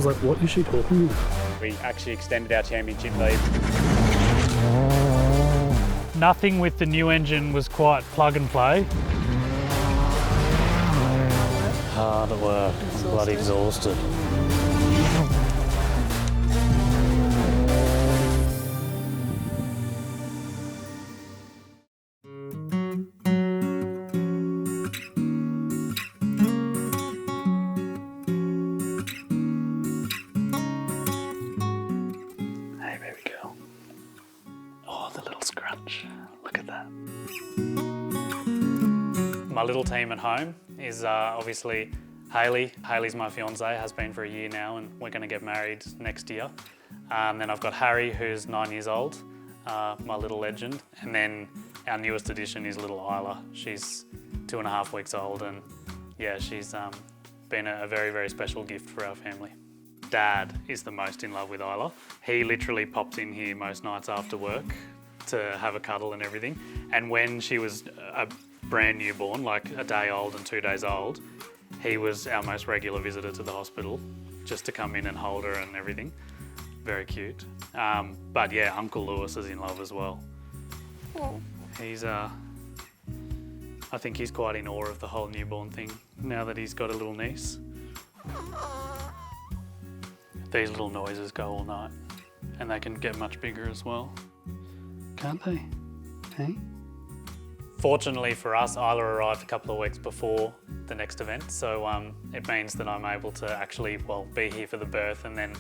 was like, what is she talking about? We actually extended our championship lead. Nothing with the new engine was quite plug and play. Hard at work. I'm bloody exhausted. Hey, baby girl. Oh, the little scrunch. Look at that. My little team at home is obviously Hayley. Hayley's my fiancée, has been for a year now, and we're going to get married next year. Then I've got Harry, who's 9 years old, my little legend. And then our newest addition is little Isla. She's 2.5 weeks old, and yeah, she's been a very, very special gift for our family. Dad is the most in love with Isla. He literally popped in here most nights after work to have a cuddle and everything. And when she was a brand newborn, like a day old and 2 days old, he was our most regular visitor to the hospital just to come in and hold her and everything. Very cute. But yeah, Uncle Lewis is in love as well. He's, I think he's quite in awe of the whole newborn thing now that he's got a little niece. These little noises go all night, and they can get much bigger as well. Can't they? Hey? Fortunately for us, Isla arrived a couple of weeks before the next event, so it means that I'm able to actually, well, be here for the birth and then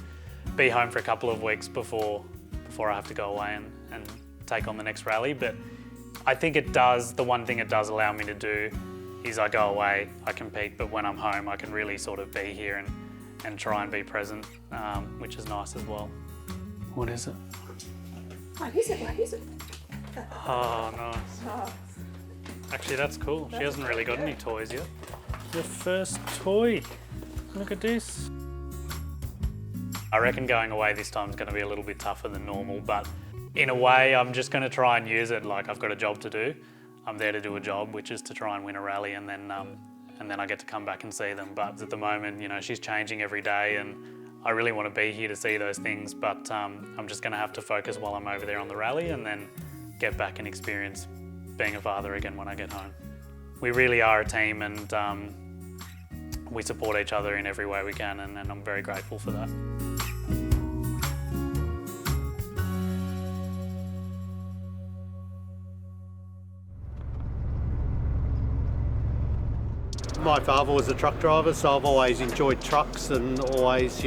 be home for a couple of weeks before I have to go away and take on the next rally. But I think it does, the one thing it does allow me to do is I go away, I compete, but when I'm home, I can really sort of be here and try and be present, which is nice as well. What is it? What is it? What is it? Oh, nice. Oh. Actually, that's cool. She hasn't really got any toys yet. Your first toy. Look at this. I reckon going away this time is going to be a little bit tougher than normal, but in a way, I'm just going to try and use it like I've got a job to do. I'm there to do a job, which is to try and win a rally, and then I get to come back and see them. But at the moment, you know, she's changing every day, and I really want to be here to see those things, but I'm just going to have to focus while I'm over there on the rally and then get back and experience being a father again when I get home. We really are a team, and we support each other in every way we can, and I'm very grateful for that. My father was a truck driver, so I've always enjoyed trucks and always,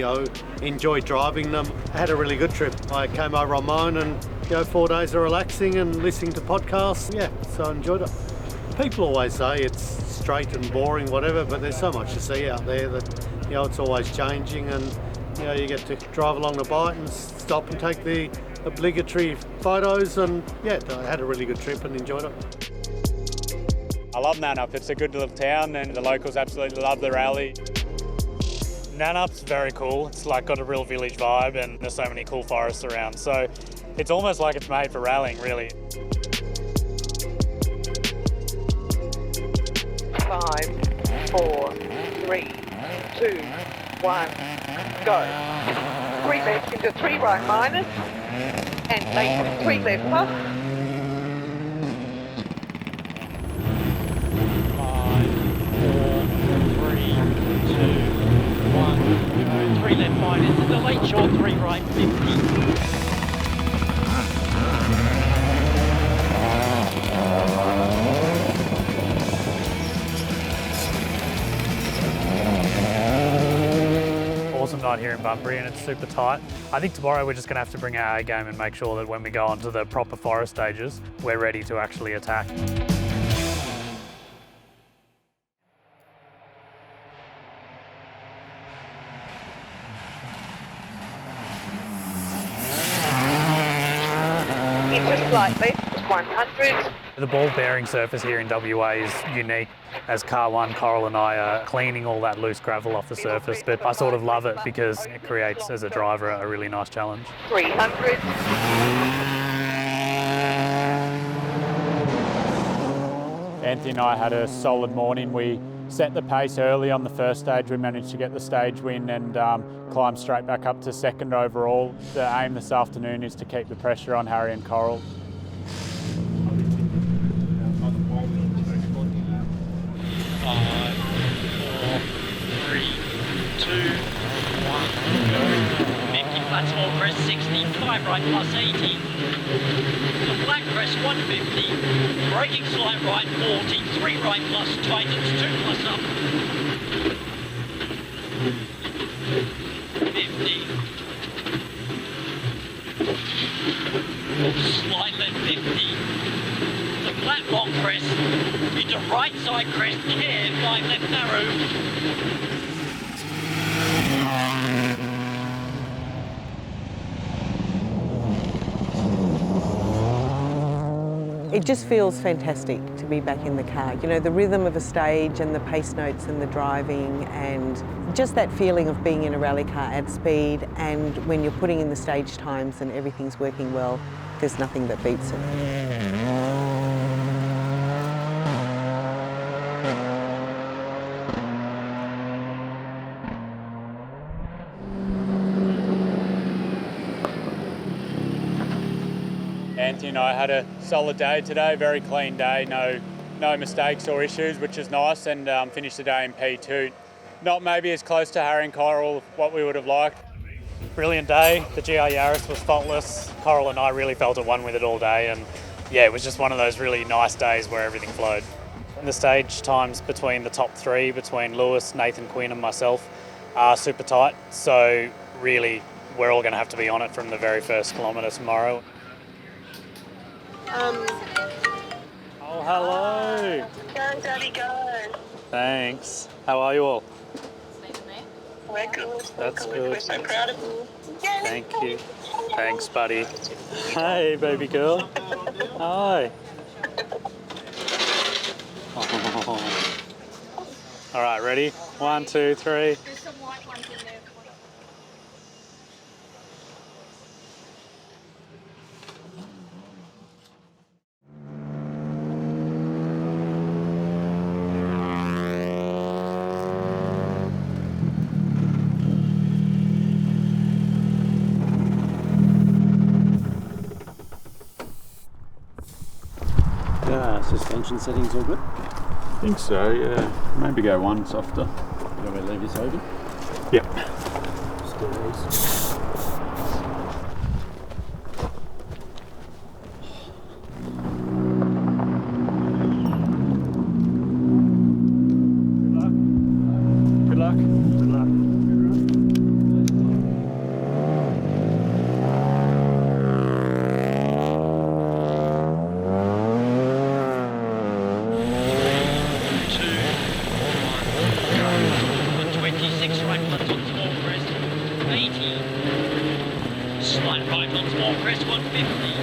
enjoyed driving them. I had a really good trip. I came over on my own and, 4 days of relaxing and listening to podcasts. Yeah, so I enjoyed it. People always say it's straight and boring, whatever, but there's so much to see out there that, it's always changing, and, you get to drive along the bike and stop and take the obligatory photos, and yeah, I had a really good trip and enjoyed it. I love Nannup. It's a good little town and the locals absolutely love the rally. Nannup's very cool. It's like got a real village vibe, and there's so many cool forests around. So it's almost like it's made for rallying, really. 5, 4, 3, 2, 1, go. 3 left into 3 right minus, and late 3 left plus. 3 left minus, and the late short 3 right 50. Awesome night here in Bunbury, and it's super tight. I think tomorrow we're just going to have to bring our A game and make sure that when we go onto the proper forest stages, we're ready to actually attack. Into slightly, 100. The ball bearing surface here in WA is unique, as Car 1, Coral and I are cleaning all that loose gravel off the surface, but I sort of love it because it creates, as a driver, a really nice challenge. 300. Anthony and I had a solid morning. We set the pace early on the first stage. We managed to get the stage win and climb straight back up to second overall. The aim this afternoon is to keep the pressure on Harry and Coral. 5, 4, 3, 2, 1, go. 50 flat small crest 60, 5 right plus 80. The flat crest 150, braking slight right 40, 3 right plus tightens 2 plus up. 50. Slight left 50. The flat long crest into right side crest, care 5 left narrow. It just feels fantastic to be back in the car. You know, the rhythm of a stage and the pace notes and the driving and just that feeling of being in a rally car at speed, and when you're putting in the stage times and everything's working well, there's nothing that beats it. Anthony and I had a solid day today, very clean day, no mistakes or issues, which is nice, and finished the day in P2. Not maybe as close to Harry and Coral what we would have liked. Brilliant day. The GR Yaris was faultless. Coral and I really felt at one with it all day, and yeah, it was just one of those really nice days where everything flowed. And the stage times between the top three, between Lewis, Nathan Quinn and myself, are super tight, so really we're all going to have to be on it from the very first kilometre tomorrow. Oh, hello. Go, Daddy, go. Thanks. How are you all? We're good. That's We're good. We're so proud of you. Thank you. Thanks, buddy. Hey, baby girl. Hi. All right, ready? 1, 2, 3. There's some white ones in there. Suspension settings all good? I think so, yeah. Maybe go one softer. You want me to leave this open? Yep. Still is. Good luck. Good luck. Slight right on small crest 150.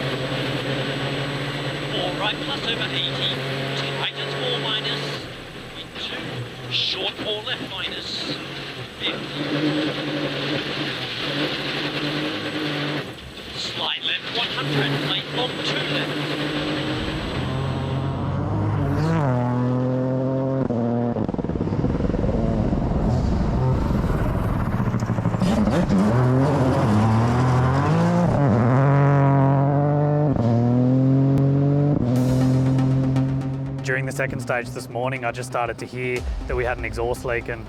4 right plus over 80. Tightens 4 minus. Into short 4 left minus. 50. Slight left 100. Late long 2 left. During the second stage this morning, I just started to hear that we had an exhaust leak, and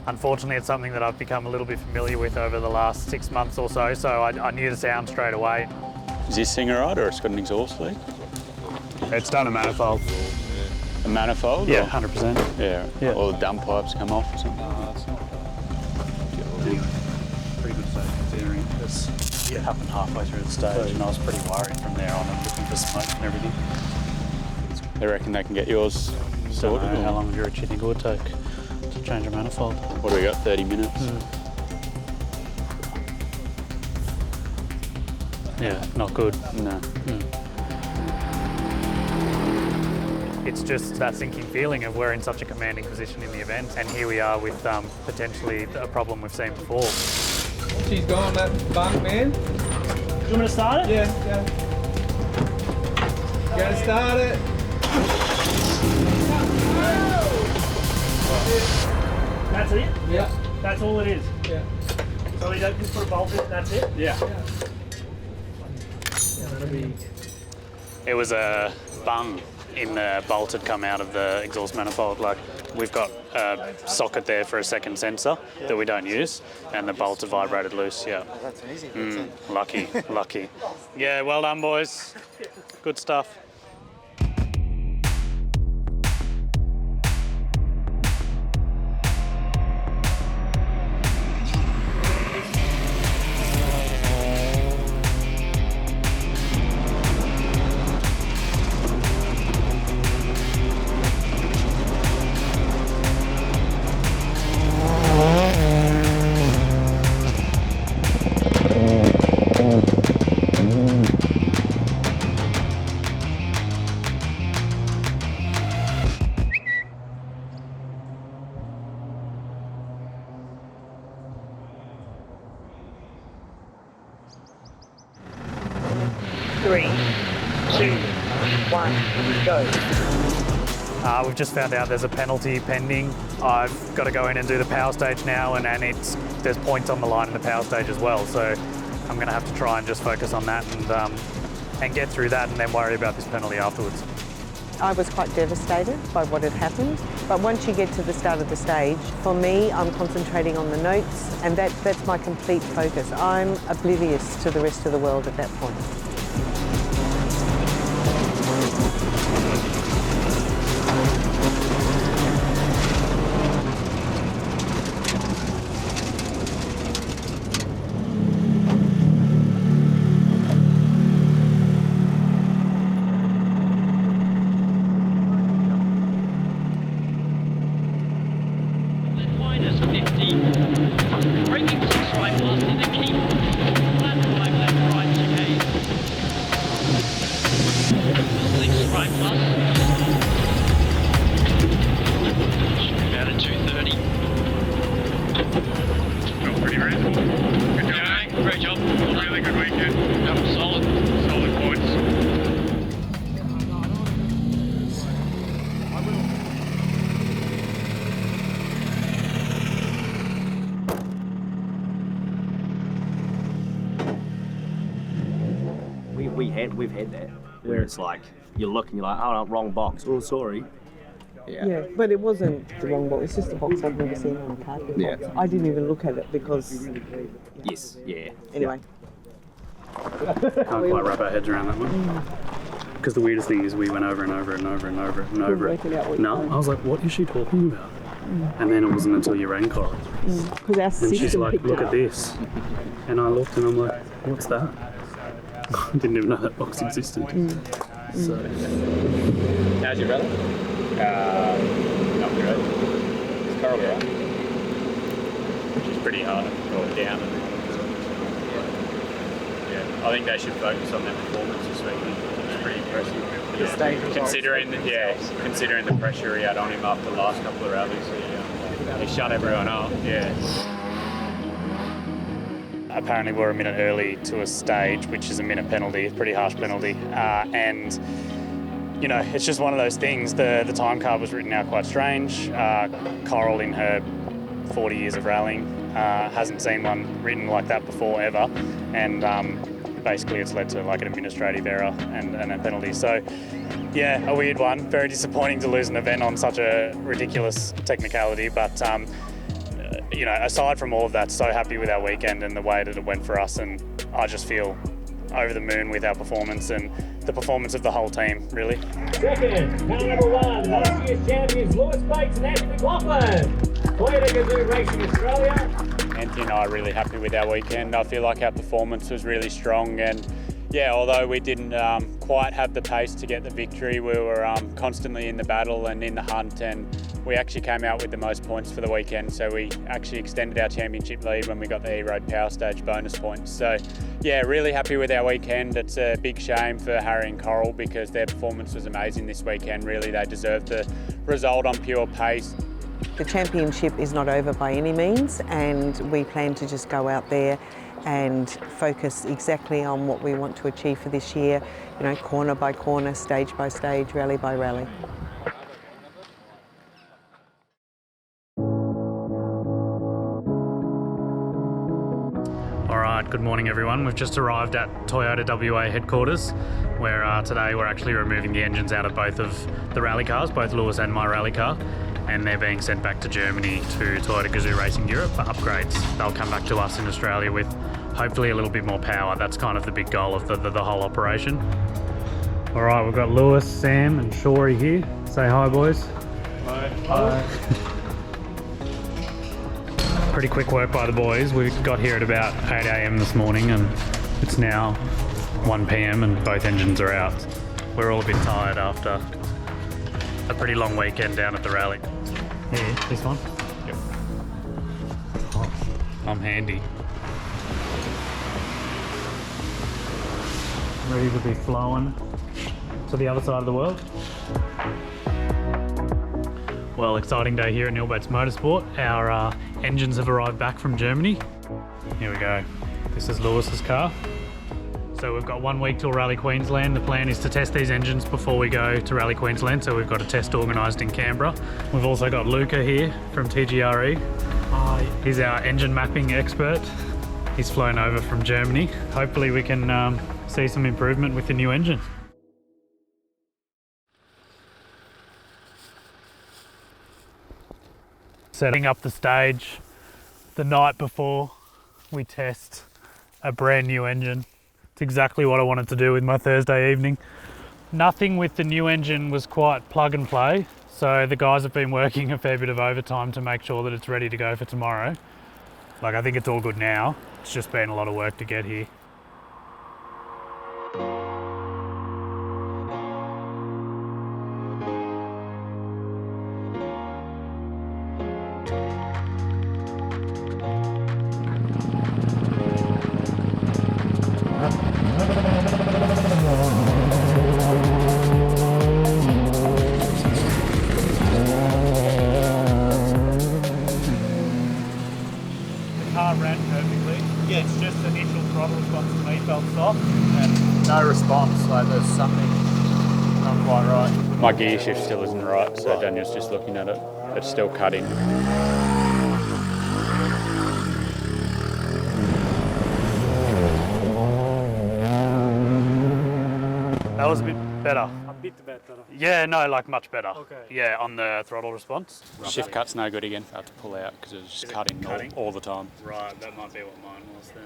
unfortunately it's something that I've become a little bit familiar with over the last 6 months or so, so I knew the sound straight away. Is this thing alright, or it's got an exhaust leak? It's done a manifold. A manifold? Yeah, or? 100%. Yeah. Yeah. Or the dump pipes come off or something? Pretty good stage considering this happened halfway through the stage, and I was pretty worried from there on and looking for smoke and everything. They reckon they can get yours sorted? Don't know or- how long do you reckon it would take to change a manifold? What do we got, 30 minutes? Yeah, not good. No. It's just that sinking feeling of we're in such a commanding position in the event, and here we are with potentially a problem we've seen before. She's gone, that bunk, man. Do you want me to start it? Yeah. You gotta start it. That's it? Yeah. That's all it is? Yeah. So we don't just put a bolt in it, that's it? Yeah. Yeah, that'll be. It was a bung in the bolt had come out of the exhaust manifold. Like, we've got a socket there for a second sensor that we don't use, and the bolt had vibrated loose. Yeah. Oh, that's easy. Lucky, lucky. Yeah, well done, boys. Good stuff. We've just found out there's a penalty pending. I've got to go in and do the power stage now, and there's points on the line in the power stage as well. So I'm going to have to try and just focus on that and get through that, and then worry about this penalty afterwards. I was quite devastated by what had happened, but once you get to the start of the stage, for me, I'm concentrating on the notes, and that's my complete focus. I'm oblivious to the rest of the world at that point. Minus 50. Braking 6 right past in the keep. Flat 5 left right chicane. 6 right plus. About at 230. Felt pretty reasonable. Good job, mate. Great job. Really good weekend. That was solid. Solid points. We've had that where it's like you look and you're like, oh no, wrong box. Oh, sorry. Yeah, but it wasn't the wrong box. It's just a box I've never seen on a car before. Yeah. I didn't even look at it because. Yes. Yeah. Anyway. Can't quite wrap our heads around that one. Because the weirdest thing is we went over and over and over and over and over it. No, I was like, what is she talking about? And then it wasn't until you rang Coral. Because our And system she's like, picked look it at up. this. And I looked and I'm like, what's that? I didn't even know that box existed. So. How's your brother? Not great. It's Coral, right? She's pretty hard to go down. Yeah, I think they should focus on their performance this week. It's pretty impressive. Considering the pressure he had on him after the last couple of rallies, he shut everyone up. Yeah. Apparently we're a minute early to a stage, which is a minute penalty, a pretty harsh penalty. And, you know, it's just one of those things. The time card was written out quite strange. Coral, in her 40 years of rallying, hasn't seen one written like that before, ever. And basically it's led to like an administrative error and a penalty. So, yeah, a weird one. Very disappointing to lose an event on such a ridiculous technicality. But, you know, aside from all of that, so happy with our weekend and the way that it went for us, and I just feel over the moon with our performance and the performance of the whole team, really. Second, car number 1, last year's champions Lewis Bates and Anthony McLaughlin. Toyota Gazoo Racing Australia. Anthony and I are really happy with our weekend. I feel like our performance was really strong, and yeah, although we didn't quite have the pace to get the victory, we were constantly in the battle and in the hunt, and we actually came out with the most points for the weekend, so we actually extended our championship lead when we got the E-Road Power Stage bonus points. So yeah, really happy with our weekend. It's a big shame for Harry and Coral because their performance was amazing this weekend. Really, they deserved the result on pure pace. The championship is not over by any means, and we plan to just go out there and focus exactly on what we want to achieve for this year, you know, corner by corner, stage by stage, rally by rally. Alright, good morning everyone. We've just arrived at Toyota WA headquarters where today we're actually removing the engines out of both of the rally cars, both Lewis and my rally car, and they're being sent back to Germany to Toyota Gazoo Racing Europe for upgrades. They'll come back to us in Australia with hopefully a little bit more power. That's kind of the big goal of the whole operation. Alright, we've got Lewis, Sam and Shory here. Say hi boys. Hi. Pretty quick work by the boys. We got here at about 8 AM this morning and it's now 1 PM and both engines are out. We're all a bit tired after a pretty long weekend down at the rally. Here, this one? Yep. Oh, I'm handy. Ready to be flowing to the other side of the world. Well, exciting day here at Nilbates Motorsport. Our engines have arrived back from Germany. Here we go. This is Lewis's car. So we've got 1 week till Rally Queensland. The plan is to test these engines before we go to Rally Queensland, so we've got a test organised in Canberra. We've also got Luca here from TGRE. Hi. He's our engine mapping expert. He's flown over from Germany. Hopefully we can see some improvement with the new engine. Setting up the stage the night before we test a brand new engine. It's exactly what I wanted to do with my Thursday evening. Nothing with the new engine was quite plug and play, so the guys have been working a fair bit of overtime to make sure that it's ready to go for tomorrow. Like, I think it's all good now. It's just been a lot of work to get here. Ran perfectly. Yeah, it's just initial throttle response to me felt soft and no response, like there's something not quite right. My gear shift still isn't right, so Daniel's just looking at it. It's still cutting. That was a bit better. A bit better. Yeah, no, like much better. Okay. Yeah, on the throttle response. Shift cut's no good again. I have to pull out because it's just cutting all the time. Right, that might be what mine was then.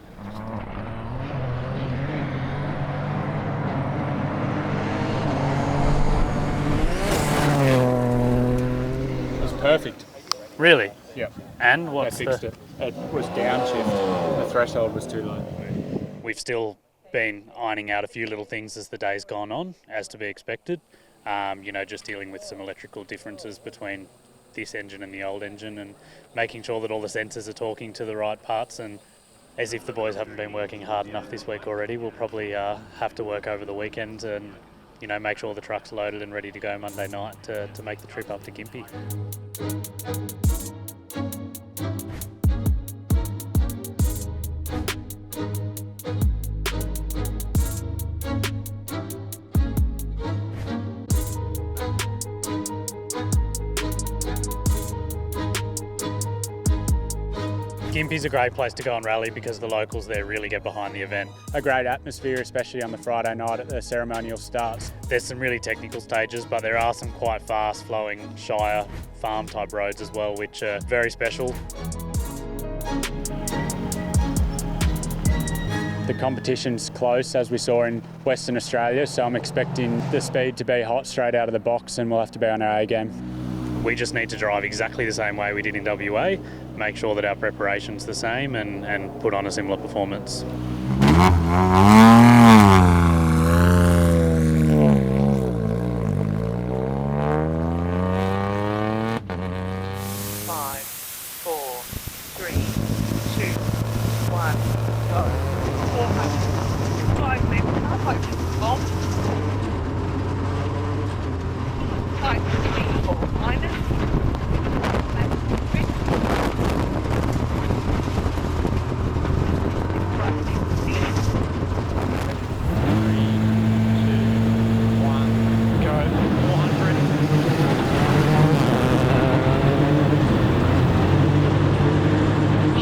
It was perfect. Really? Yep. And what's I fixed it. It was downshift. The threshold was too low. We've still been ironing out a few little things as the day's gone on, as to be expected. You know, just dealing with some electrical differences between this engine and the old engine and making sure that all the sensors are talking to the right parts. And as if the boys haven't been working hard enough this week already, we'll probably have to work over the weekend and, you know, make sure the truck's loaded and ready to go Monday night to make the trip up to Gympie. Gympie's a great place to go and rally because the locals there really get behind the event. A great atmosphere, especially on the Friday night at the ceremonial starts. There's some really technical stages, but there are some quite fast flowing Shire farm type roads as well, which are very special. The competition's close, as we saw in Western Australia, so I'm expecting the speed to be hot straight out of the box and we'll have to be on our A game. We just need to drive exactly the same way we did in WA, make sure that our preparation's the same and put on a similar performance. 5, 4, 3, 2, 1, go. 400, 5 minutes, on. 5, 3, 4, minus.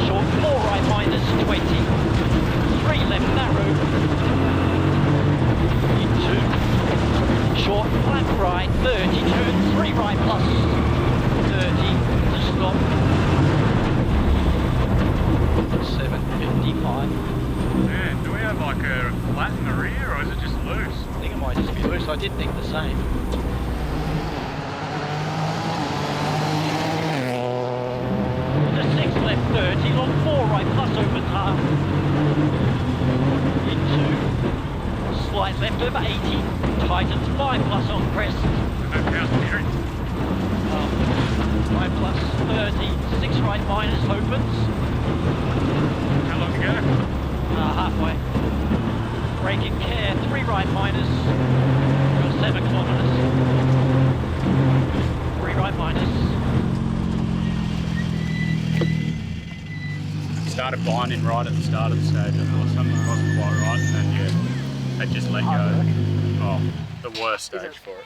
Short 4 right minus 20. same. The 6 left 30, long 4 right plus over half. Into slight left over 80, tightens 5 plus on crest. 5 plus 30, 6 right minus opens. How long to go? Halfway. Braking care, 3 right minus. Got 7 kilometres. 3 right minus. Started binding right at the start of the stage. I thought something wasn't quite right, and then they just let go. Oh, the worst stage for it.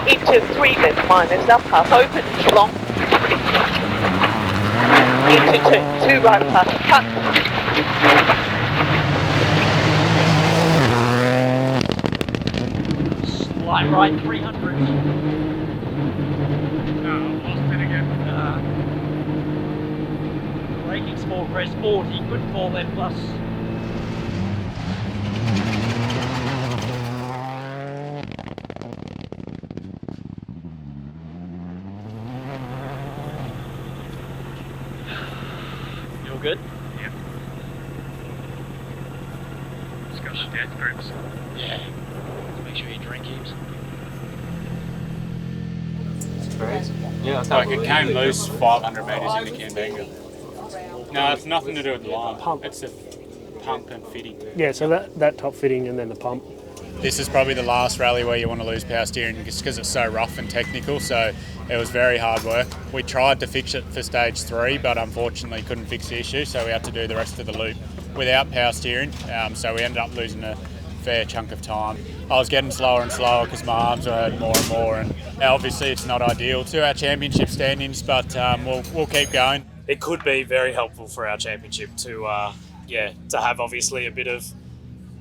Into 3 left minus, up half open, long. Into 2 right plus, cut. Slight right 300. No, lost it again. Braking small crest 40, good 4 left plus. You all good? Yep. Just got the death grips. Yeah. Make sure you drink heaps. Yeah, Like it came loose 500 metres into Candango. No, it's nothing to do with the line. It's a pump and fitting. Yeah, so that top fitting and then the pump. This is probably the last rally where you want to lose power steering just because it's so rough and technical, so it was very hard work. We tried to fix it for stage 3, but unfortunately couldn't fix the issue, so we had to do the rest of the loop without power steering, so we ended up losing a fair chunk of time. I was getting slower and slower because my arms were hurting more and more, and obviously it's not ideal to our championship standings, but we'll keep going. It could be very helpful for our championship to have obviously a bit of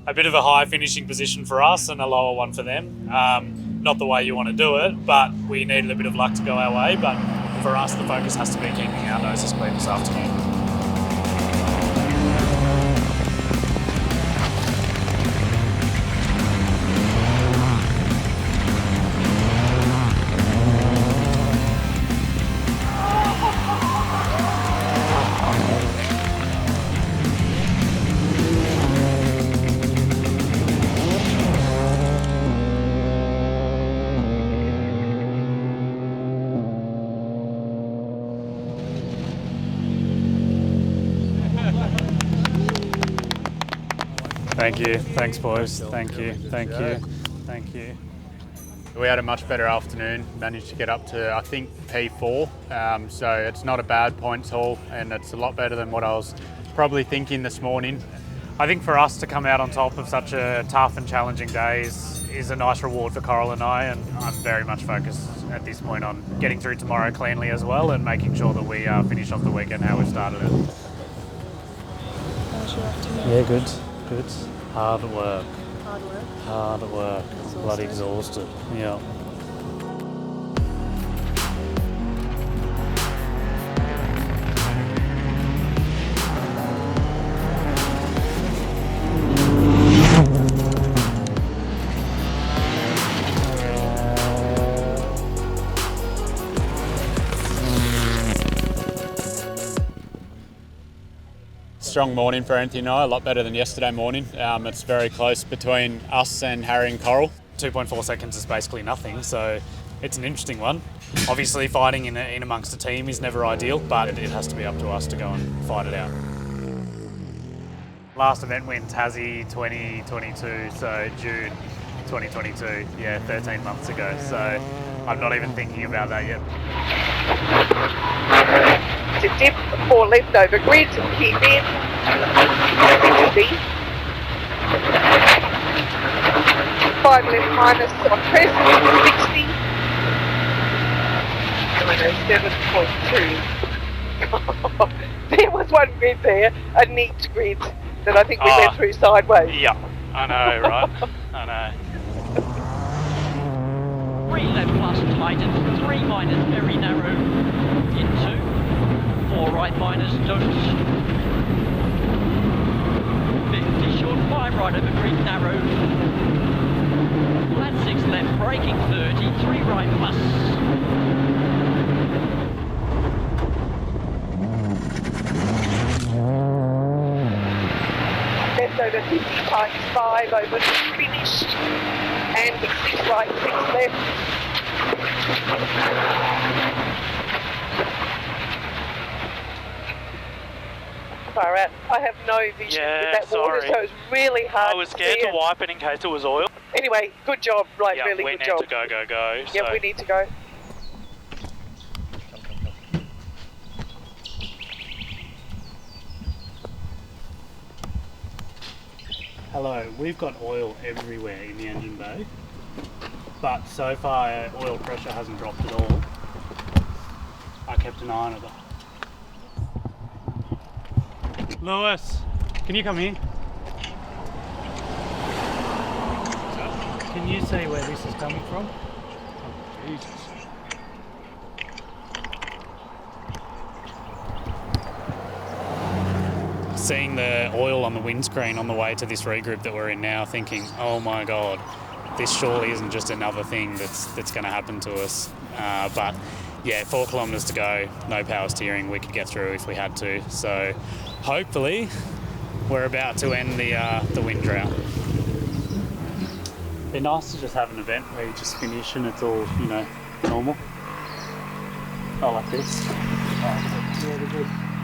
a high finishing position for us and a lower one for them. Not the way you want to do it, but we needed a bit of luck to go our way. But for us, the focus has to be keeping our noses clean this afternoon. Thank you. Thanks, boys. Thank you. Thank you. Thank you. We had a much better afternoon, managed to get up to, I think, P4, so it's not a bad points haul, and it's a lot better than what I was probably thinking this morning. I think for us to come out on top of such a tough and challenging day is a nice reward for Coral and I, and I'm very much focused at this point on getting through tomorrow cleanly as well and making sure that we finish off the weekend how we started it. How's your afternoon? Yeah, good. Good. Hard at work. Hard work? Hard at work. Bloody exhausted. Yeah. Strong morning for Anthony and I, a lot better than yesterday morning. It's very close between us and Harry and Coral. 2.4 seconds is basically nothing, so it's an interesting one. Obviously fighting in amongst a team is never ideal, but it has to be up to us to go and fight it out. Last event win, Tassie 2022, so June 2022, yeah, 13 months ago, so I'm not even thinking about that yet. To dip 4 left over grid, keep in, into B. 5 left minus on crest, 60. 7.2. There was one grid there, a neat grid that I think we went through sideways. Yeah, I know, right? I know. 3 left plus tighten, 3 minus very narrow, into, 4 right minus don't, 50 short, 5 right over green narrow, flat 6 left, braking 30, 3 right plus. Left over 50 times 5 over finished, and 6 right, 6 left. Far out. I have no vision in that water, so it's really hard. I was scared to wipe it in case it was oil. Anyway, good job, like Yeah, really we good need job. to go, go. Yeah, so. we need to go. Hello, we've got oil everywhere in the engine bay, but so far oil pressure hasn't dropped at all. I kept an eye on it. Lewis, can you come here? Can you see where this is coming from? Oh, Jesus. Seeing the oil on the windscreen on the way to this regroup that we're in now, thinking, oh my God, this surely isn't just another thing that's going to happen to us. But yeah, 4 kilometres to go, no power steering, we could get through if we had to. So hopefully we're about to end the wind drought. Be nice to just have an event where you just finish and it's all, you know, normal. Oh, like this. Oh,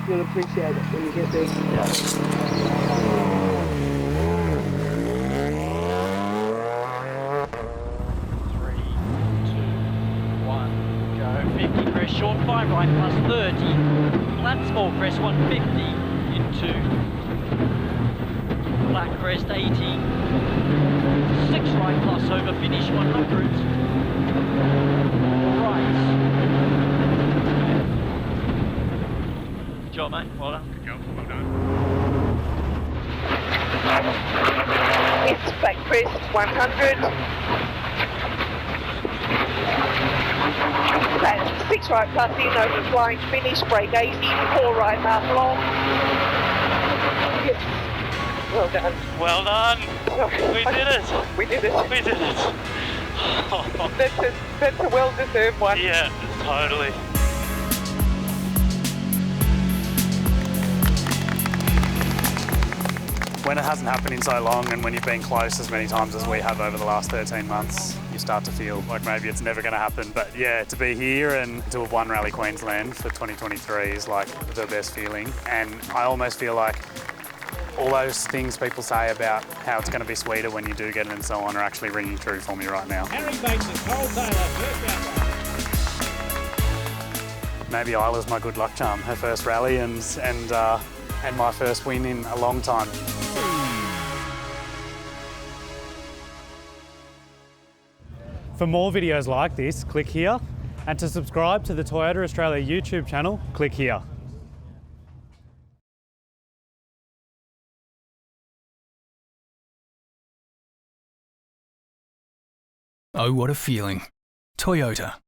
you'll appreciate it when you get there. Go 50 crest short, 5 right plus 30, flat small crest 150, into, flat crest 80, 6 right plus over finish 100, right. Good job, mate, well done. Good job, well done. It's back crest 100. That's 6 right plus in over flying finish, brake 80, 4 right half long. Yes. Well done. Well done. We did it. We did it. We did it. That's a well-deserved one. Yeah, totally. When it hasn't happened in so long and when you've been close as many times as we have over the last 13 months, you start to feel like maybe it's never going to happen. But yeah, to be here and to have won Rally Queensland for 2023 is like the best feeling. And I almost feel like all those things people say about how it's going to be sweeter when you do get it and so on are actually ringing true for me right now. Harry Bates and Cole Taylor, first out. Maybe Isla's my good luck charm. Her first rally and my first win in a long time. For more videos like this, click here. And to subscribe to the Toyota Australia YouTube channel, click here. Oh, what a feeling. Toyota.